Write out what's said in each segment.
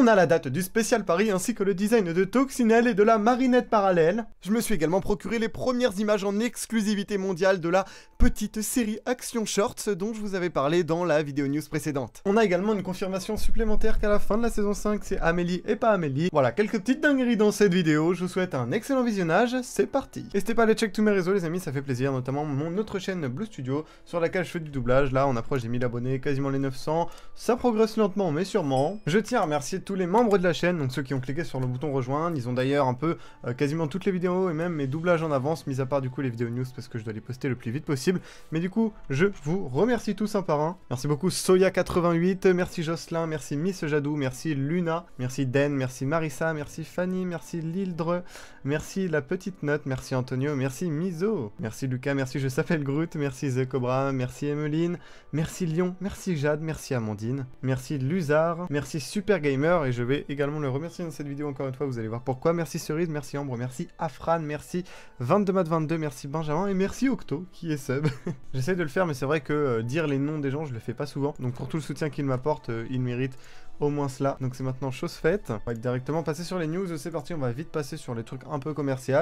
On a la date du spécial Paris ainsi que le design de Toxinelle et de la marinette parallèle. Je me suis également procuré les premières images en exclusivité mondiale de la petite série Action Shorts dont je vous avais parlé dans la vidéo news précédente. On a également une confirmation supplémentaire qu'à la fin de la saison 5 c'est Amélie et pas Amélie. Voilà, quelques petites dingueries dans cette vidéo, je vous souhaite un excellent visionnage, c'est parti. N'hésitez pas à aller check tous mes réseaux les amis, ça fait plaisir, notamment mon autre chaîne Blue Studio sur laquelle je fais du doublage. Là on approche des 1000 abonnés, quasiment les 900, ça progresse lentement mais sûrement. Je tiens à remercier tous les membres de la chaîne, donc ceux qui ont cliqué sur le bouton rejoindre, ils ont d'ailleurs un peu quasiment toutes les vidéos et même mes doublages en avance, mis à part du coup les vidéos news parce que je dois les poster le plus vite possible. Mais du coup, je vous remercie tous un par un. Merci beaucoup Soya88, merci Jocelyn, merci Miss Jadou, merci Luna, merci Den, merci Marissa, merci Fanny, merci Lildre, merci La Petite Note, merci Antonio, merci Miso, merci Lucas, merci Je s'appelle Groot, merci The Cobra, merci Emeline, merci Lyon, merci Jade, merci Amandine, merci Luzard, merci Super Gamer et je vais également le remercier dans cette vidéo encore une fois, vous allez voir pourquoi. Merci Cerise, merci Ambre, merci Afran, merci 22mat22, merci Benjamin et merci Octo qui est sub. J'essaie de le faire mais c'est vrai que dire les noms des gens je le fais pas souvent, donc pour tout le soutien qu'ils m'apportent, ils méritent au moins cela. Donc c'est maintenant chose faite, on va directement passer sur les news, c'est parti, on va vite passer sur les trucs un peu commerciaux.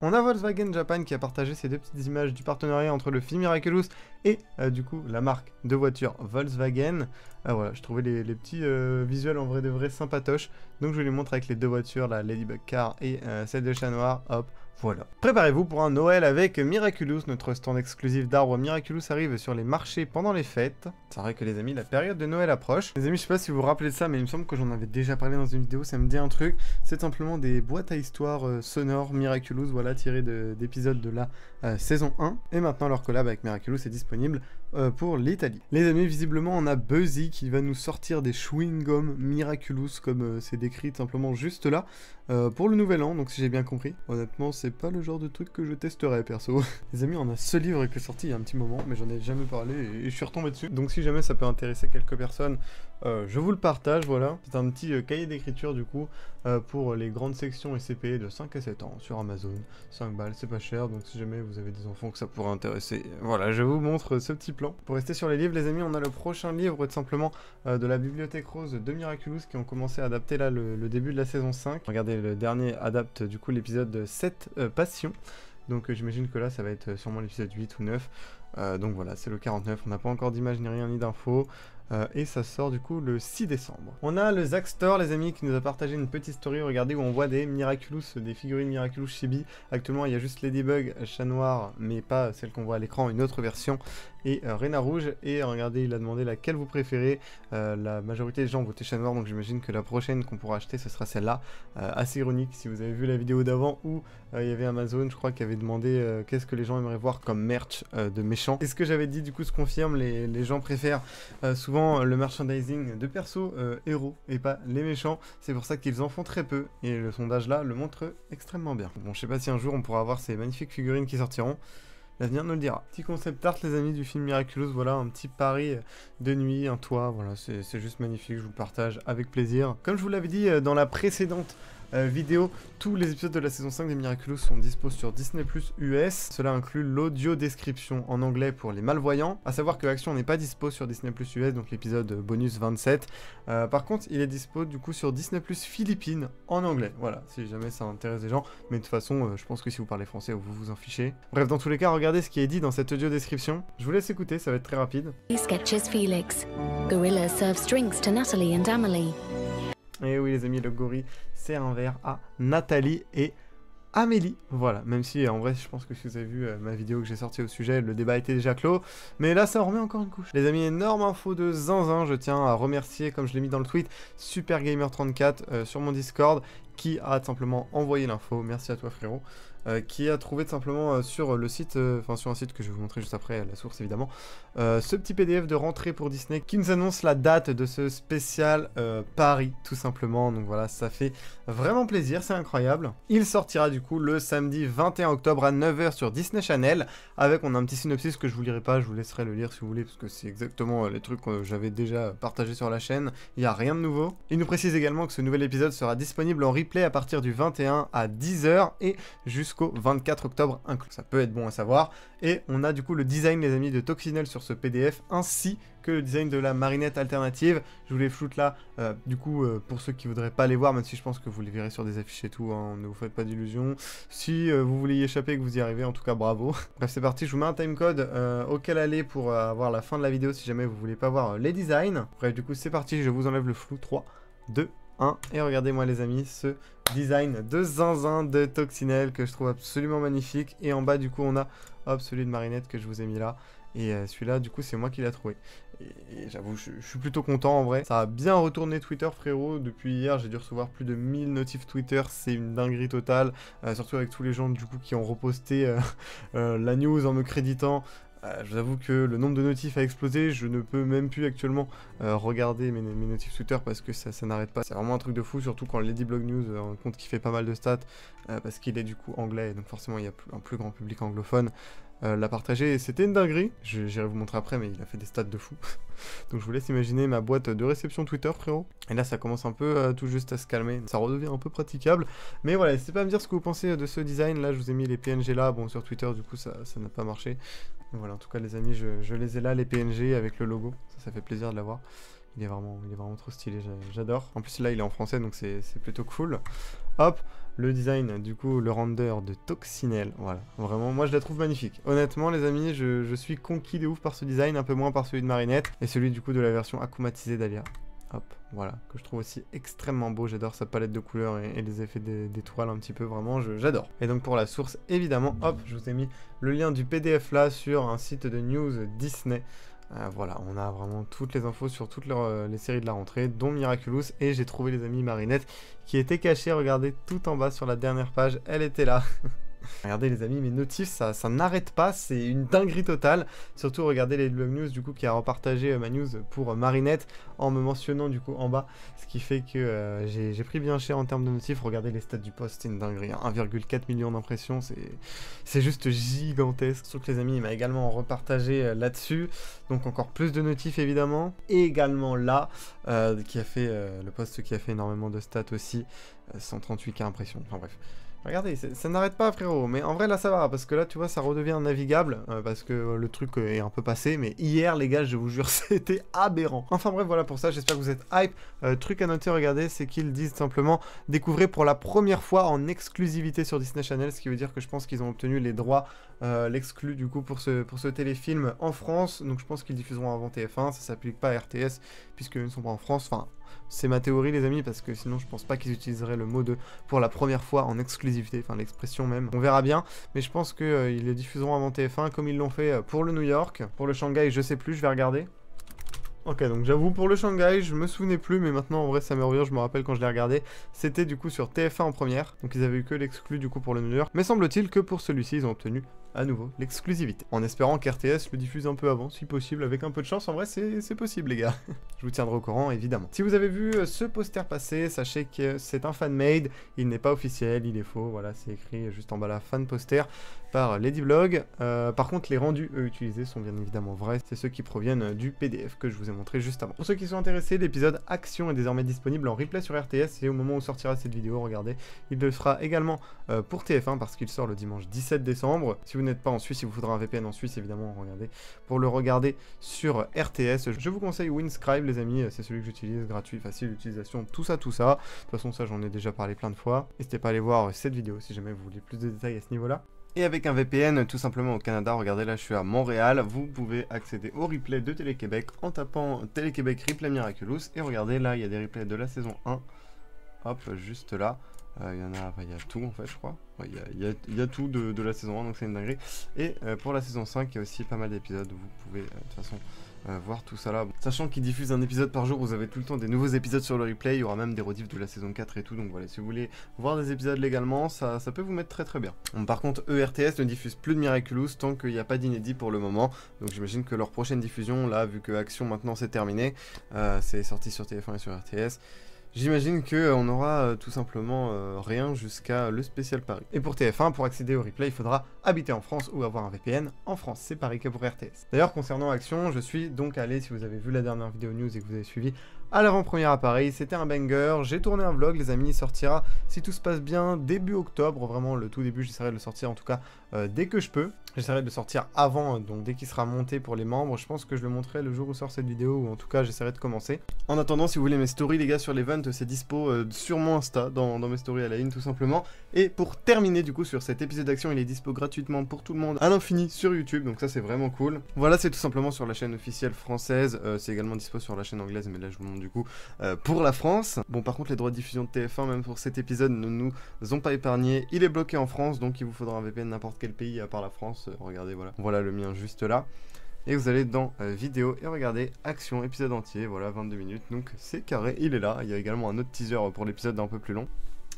On a Volkswagen Japan qui a partagé ces deux petites images du partenariat entre le film Miraculous et du coup la marque de voiture Volkswagen. Voilà, je trouvais les petits visuels en vrai de vrai sympatoches, donc je vous les montre avec les deux voitures, la Ladybug Car et celle de chat noir, hop. Voilà. Préparez-vous pour un Noël avec Miraculous, notre stand exclusif d'arbres Miraculous arrive sur les marchés pendant les fêtes. C'est vrai que les amis, la période de Noël approche. Les amis, je sais pas si vous vous rappelez de ça, mais il me semble que j'en avais déjà parlé dans une vidéo, ça me dit un truc. C'est simplement des boîtes à histoire sonores Miraculous, voilà, tirées d'épisodes de la saison 1. Et maintenant, leur collab avec Miraculous est disponible pour l'Italie. Les amis, visiblement, on a Buzzy qui va nous sortir des chewing-gum Miraculous, comme c'est décrit simplement juste là, pour le nouvel an, donc si j'ai bien compris. Honnêtement, c'est pas le genre de truc que je testerais perso. Les amis, on a ce livre qui est sorti il y a un petit moment, mais j'en ai jamais parlé et je suis retombé dessus. Donc si jamais ça peut intéresser quelques personnes, je vous le partage, voilà. C'est un petit cahier d'écriture du coup, pour les grandes sections SCP de 5 à 7 ans sur Amazon. 5 balles, c'est pas cher, donc si jamais vous avez des enfants que ça pourrait intéresser, voilà, je vous montre ce petit plan. Pour rester sur les livres, les amis, on a le prochain livre tout simplement de la Bibliothèque Rose de Miraculous qui ont commencé à adapter là le début de la saison 5. Regardez, le dernier adapte du coup l'épisode 7 Passion. Donc j'imagine que là ça va être sûrement l'épisode 8 ou 9. Donc voilà, c'est le 49, on n'a pas encore d'image ni rien ni d'infos. Et ça sort du coup le 6 décembre. On a le Zack Store les amis qui nous a partagé une petite story, regardez, où on voit des Miraculous, des figurines Miraculous Chibi. Actuellement il y a juste Ladybug, chat noir, mais pas celle qu'on voit à l'écran, une autre version, et Reina Rouge. Et regardez, il a demandé laquelle vous préférez. La majorité des gens ont voté chat noir, donc j'imagine que la prochaine qu'on pourra acheter ce sera celle-là. Assez ironique, si vous avez vu la vidéo d'avant où il y avait Amazon, je crois, qui avait demandé qu'est-ce que les gens aimeraient voir comme merch de méchants. Et ce que j'avais dit du coup se confirme, les gens préfèrent souvent le merchandising de persos héros et pas les méchants, c'est pour ça qu'ils en font très peu et le sondage là le montre extrêmement bien. Bon, je sais pas si un jour on pourra avoir ces magnifiques figurines qui sortiront, l'avenir nous le dira. Petit concept art les amis du film Miraculous, voilà un petit pari de nuit, un toit, voilà c'est juste magnifique, je vous le partage avec plaisir. Comme je vous l'avais dit dans la précédente vidéo, tous les épisodes de la saison 5 des Miraculous sont dispo sur Disney+ US. Cela inclut l'audio description en anglais pour les malvoyants. A savoir que Action n'est pas dispo sur Disney+ US, donc l'épisode bonus 27. Par contre, il est dispo du coup sur Disney+ Philippines en anglais. Voilà, si jamais ça intéresse les gens. Mais de toute façon, je pense que si vous parlez français, vous vous en fichez. Bref, dans tous les cas, regardez ce qui est dit dans cette audio description. Je vous laisse écouter, ça va être très rapide. Sketches Felix. Gorilla serves drinks to Natalie and Amelie. Et oui les amis, le gorille sert un verre à Nathalie et Amélie. Voilà, même si en vrai je pense que si vous avez vu ma vidéo que j'ai sortie au sujet, le débat était déjà clos. Mais là ça en remet encore une couche. Les amis, énorme info de zinzin, je tiens à remercier, comme je l'ai mis dans le tweet, SuperGamer34 sur mon Discord, qui a simplement envoyé l'info, merci à toi frérot, qui a trouvé tout simplement sur le site, enfin sur un site que je vais vous montrer juste après, la source évidemment, ce petit PDF de rentrée pour Disney qui nous annonce la date de ce spécial Paris tout simplement. Donc voilà, ça fait vraiment plaisir, c'est incroyable. Il sortira du coup le samedi 21 octobre à 9 h sur Disney Channel, avec on a un petit synopsis que je vous lirai pas, je vous laisserai le lire si vous voulez, parce que c'est exactement les trucs que j'avais déjà partagé sur la chaîne, il n'y a rien de nouveau. Il nous précise également que ce nouvel épisode sera disponible en replay replay à partir du 21 à 10h et jusqu'au 24 octobre inclus. Ça peut être bon à savoir. Et on a du coup le design, les amis, de Toxinel sur ce PDF, ainsi que le design de la marinette alternative. Je vous les floute là, pour ceux qui voudraient pas les voir, même si je pense que vous les verrez sur des affiches et tout, hein, ne vous faites pas d'illusions. Si vous voulez y échapper et que vous y arrivez, en tout cas bravo. Bref, c'est parti, je vous mets un timecode auquel aller pour avoir la fin de la vidéo si jamais vous voulez pas voir les designs. Bref, du coup c'est parti, je vous enlève le flou. 3, 2, 1, et regardez-moi les amis, ce design de zinzin de Toxinel que je trouve absolument magnifique. Et en bas du coup on a hop celui de marinette que je vous ai mis là. Et celui-là, du coup, c'est moi qui l'ai trouvé. Et j'avoue, je suis plutôt content en vrai. Ça a bien retourné Twitter, frérot. Depuis hier, j'ai dû recevoir plus de 1000 notifs Twitter. C'est une dinguerie totale. Surtout avec tous les gens, du coup, qui ont reposté la news en me créditant. Je vous avoue que le nombre de notifs a explosé. Je ne peux même plus actuellement regarder mes notifs Twitter parce que ça n'arrête pas. C'est vraiment un truc de fou, surtout quand Ladyblog News, un compte qui fait pas mal de stats, parce qu'il est du coup anglais. Donc forcément, il y a un plus grand public anglophone. L'a partagé et c'était une dinguerie, j'irai vous montrer après, mais il a fait des stats de fou. Donc je vous laisse imaginer ma boîte de réception Twitter, frérot. Et là ça commence un peu tout juste à se calmer, ça redevient un peu praticable. Mais voilà, n'hésitez pas à me dire ce que vous pensez de ce design. Là je vous ai mis les PNG là, bon sur Twitter du coup ça n'a pas marché. Mais voilà, en tout cas les amis, je les ai là, les PNG avec le logo, ça fait plaisir de l'avoir. Il est vraiment trop stylé, j'adore. En plus là il est en français donc c'est plutôt cool. Hop, le design, du coup, le render de Toxinel, voilà, vraiment, moi je la trouve magnifique. Honnêtement les amis, je suis conquis de ouf par ce design, un peu moins par celui de Marinette, et celui du coup de la version akumatisée d'Alia. Hop, voilà, que je trouve aussi extrêmement beau, j'adore sa palette de couleurs et les effets d'étoiles un petit peu, vraiment, j'adore. Et donc pour la source, évidemment, hop, je vous ai mis le lien du PDF là sur un site de news Disney. Voilà, on a vraiment toutes les infos sur toutes les séries de la rentrée, dont Miraculous, et j'ai trouvé les amis Marinette qui était cachée, regardez, tout en bas sur la dernière page, elle était là. Regardez les amis, mes notifs, ça n'arrête pas, c'est une dinguerie totale. Surtout regardez les Blog News du coup qui a repartagé ma news pour Marinette en me mentionnant du coup en bas. Ce qui fait que j'ai pris bien cher en termes de notifs. Regardez les stats du post, c'est une dinguerie, 1,4 million d'impressions, c'est juste gigantesque. Surtout que les amis, il m'a également repartagé là-dessus. Donc encore plus de notifs évidemment. Et également là, qui a fait le post qui a fait énormément de stats aussi, 138K impressions, enfin bref. Regardez, ça n'arrête pas frérot, mais en vrai là ça va, parce que là tu vois ça redevient navigable, parce que le truc est un peu passé, mais hier les gars je vous jure c'était aberrant. Enfin bref voilà pour ça, j'espère que vous êtes hype. Truc à noter, regardez, c'est qu'ils disent simplement découvrez pour la première fois en exclusivité sur Disney Channel, ce qui veut dire que je pense qu'ils ont obtenu les droits, l'exclus du coup pour ce téléfilm en France, donc je pense qu'ils diffuseront avant TF1, ça s'applique pas à RTS, puisqu'ils ne sont pas en France, enfin... C'est ma théorie les amis, parce que sinon je pense pas qu'ils utiliseraient le mot de pour la première fois en exclusivité, enfin l'expression même. On verra bien, mais je pense qu'ils les diffuseront avant TF1 comme ils l'ont fait pour le New York. Pour le Shanghai, je sais plus, je vais regarder. Ok, donc j'avoue pour le Shanghai, je me souvenais plus, mais maintenant en vrai ça me revient, je me rappelle quand je l'ai regardé, c'était du coup sur TF1 en première, donc ils avaient eu que l'exclu du coup pour le New York, mais semble-t-il que pour celui-ci ils ont obtenu à nouveau l'exclusivité, en espérant qu'RTS le diffuse un peu avant, si possible, avec un peu de chance, en vrai c'est possible les gars, je vous tiendrai au courant évidemment. Si vous avez vu ce poster passer, sachez que c'est un fan-made, il n'est pas officiel, il est faux, voilà c'est écrit juste en bas là, fan poster par Ladyblog, par contre les rendus eux utilisés sont bien évidemment vrais, c'est ceux qui proviennent du PDF que je vous ai montré juste avant. Pour ceux qui sont intéressés, l'épisode Action est désormais disponible en replay sur RTS et au moment où sortira cette vidéo, regardez, il le sera également pour TF1 parce qu'il sort le dimanche 17 décembre. Si vous n'êtes pas en Suisse, il vous faudra un VPN en Suisse évidemment, regardez. Pour le regarder sur RTS, je vous conseille Winscribe les amis, c'est celui que j'utilise, gratuit, facile d'utilisation, tout ça. De toute façon ça j'en ai déjà parlé plein de fois. N'hésitez pas à aller voir cette vidéo si jamais vous voulez plus de détails à ce niveau-là. Et avec un VPN tout simplement au Canada, regardez là je suis à Montréal, vous pouvez accéder au replay de Télé-Québec en tapant Télé-Québec Replay Miraculous. Et regardez là il y a des replays de la saison 1, hop juste là, il y en a, il y a tout en fait je crois, il y a tout de la saison 1 donc c'est une dinguerie. Et pour la saison 5 il y a aussi pas mal d'épisodes où vous pouvez de toute façon voir tout ça là. Sachant qu'ils diffusent un épisode par jour, vous avez tout le temps des nouveaux épisodes sur le replay, il y aura même des rediffs de la saison 4 et tout, donc voilà, si vous voulez voir des épisodes légalement, ça peut vous mettre très bien. Bon, par contre, RTS ne diffuse plus de Miraculous tant qu'il n'y a pas d'inédit pour le moment, donc j'imagine que leur prochaine diffusion, là, vu que Action maintenant c'est terminé, c'est sorti sur TF1 et sur RTS, j'imagine qu'on aura tout simplement rien jusqu'à le spécial Paris. Et pour TF1, pour accéder au replay, il faudra habiter en France ou avoir un VPN en France. C'est pareil que pour RTS. D'ailleurs, concernant Action, je suis donc allé, si vous avez vu la dernière vidéo news et que vous avez suivi, à l'avant-première à Paris, c'était un banger, j'ai tourné un vlog les amis, il sortira si tout se passe bien début octobre, vraiment le tout début, j'essaierai de le sortir en tout cas dès que je peux. J'essaierai de le sortir avant, donc dès qu'il sera monté pour les membres, je pense que je le montrerai le jour où sort cette vidéo, ou en tout cas j'essaierai de commencer. En attendant, si vous voulez mes stories les gars sur l'event, c'est dispo sur mon Insta, dans mes stories à la ligne tout simplement. Et pour terminer du coup sur cet épisode d'action, il est dispo gratuitement pour tout le monde à l'infini sur YouTube, donc ça c'est vraiment cool. Voilà, c'est tout simplement sur la chaîne officielle française, c'est également dispo sur la chaîne anglaise, mais là je vous montre du coup pour la France. Bon par contre les droits de diffusion de TF1 même pour cet épisode ne nous ont pas épargnés, il est bloqué en France, donc il vous faudra un VPN n'importe quel pays à part la France. Regardez, voilà le mien juste là. Et vous allez dans vidéo et regardez action, épisode entier, voilà 22 minutes, donc c'est carré, il est là. Il y a également un autre teaser pour l'épisode un peu plus long.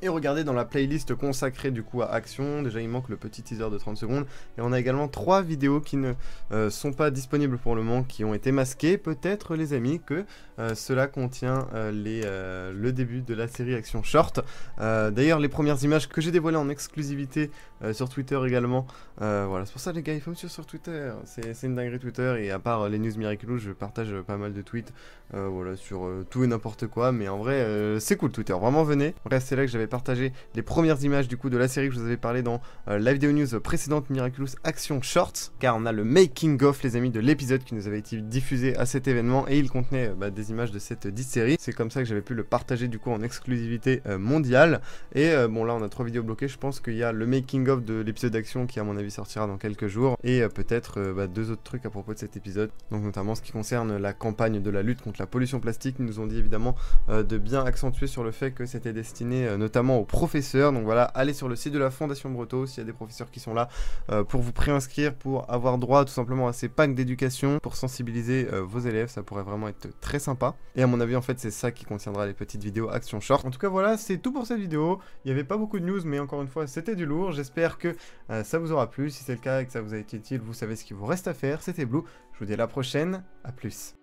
Et regardez dans la playlist consacrée du coup à Action, déjà il manque le petit teaser de 30 secondes. Et on a également 3 vidéos qui ne sont pas disponibles pour le moment, qui ont été masquées. Peut-être les amis que cela contient le début de la série Action Short. D'ailleurs les premières images que j'ai dévoilées en exclusivité sur Twitter également. Voilà, c'est pour ça les gars, il faut me suivre sur Twitter. C'est une dinguerie Twitter, et à part les news Miraculous, je partage pas mal de tweets voilà, sur tout et n'importe quoi. Mais en vrai c'est cool Twitter, vraiment venez. Bref, c'est là que j'avais partagé les premières images du coup de la série que je vous avais parlé dans la vidéo news précédente Miraculous Action Shorts, car on a le making of les amis de l'épisode qui nous avait été diffusé à cet événement, et il contenait des images de cette 10 série. C'est comme ça que j'avais pu le partager du coup en exclusivité mondiale. Et bon là on a 3 vidéos bloquées, je pense qu'il y a le making of de l'épisode d'action qui à mon avis sortira dans quelques jours, et peut-être 2 autres trucs à propos de cet épisode, donc notamment ce qui concerne la campagne de la lutte contre la pollution plastique. Ils nous ont dit évidemment de bien accentuer sur le fait que c'était destiné notamment aux professeurs. Donc voilà, allez sur le site de la Fondation Breteau s'il y a des professeurs qui sont là pour vous préinscrire, pour avoir droit tout simplement à ces packs d'éducation, pour sensibiliser vos élèves. Ça pourrait vraiment être très sympa, et à mon avis en fait c'est ça qui contiendra les petites vidéos Action Short. En tout cas voilà, c'est tout pour cette vidéo. Il n'y avait pas beaucoup de news, mais encore une fois c'était du lourd. J'espère que ça vous aura plu. Si c'est le cas et que ça vous a été utile, vous savez ce qu'il vous reste à faire. C'était Blue, je vous dis à la prochaine, à plus.